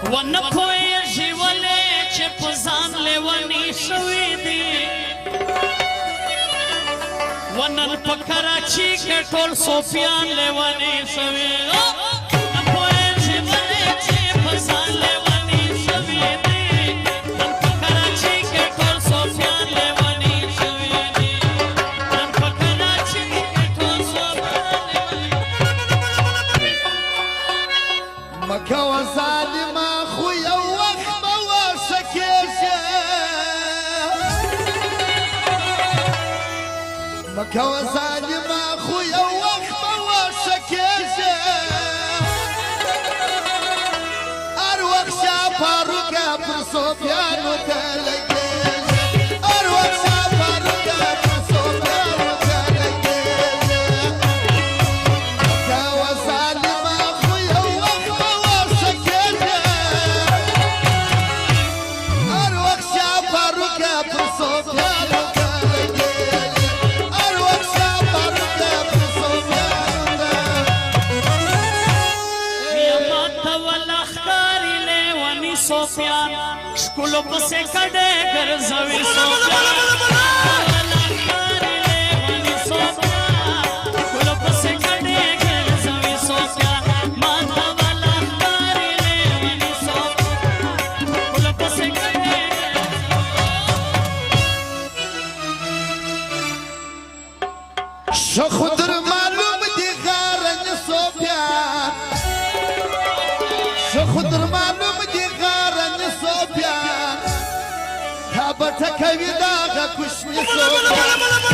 ونه پوهېږي ولې چې په ځان لیوني شوي دي ونن په کراچي کې ټول صوفیان لیوني شوي نه پوهېږي ولې چې په ځان لیوني شوي دي نن په کراچي کې ټول صوفیان لیوني شوي دي نن په کراچي کې ټول صوفیان لیوني مکه و ظالمه خو یو وخت به وښه کېږي مکه و ظالمه خو یو وخت به وښه کېږي هر وخت شاه فاروقه پر صوفیانو ته لګېږي هر وخت شاه فاروقه پر صوفیانو ته لګېږي مکه و ظالمه خو یو وخت به وښه کېږي هر وخت شاه فاروقه پر صوفیانو ته صوفیان شکلو پسې کډې ګرځوي صوفیان لښکارې لیوني صوفیان شکلو پسې کډې ګرځوي صوفیان ما ته به لښکارې لیوني صوفیان شکلو پسې کډې ښه خو در معلوم دي غارن صوفیان ښه خو در معلوم دي تا به ټکوي دغه کوچني صوفیان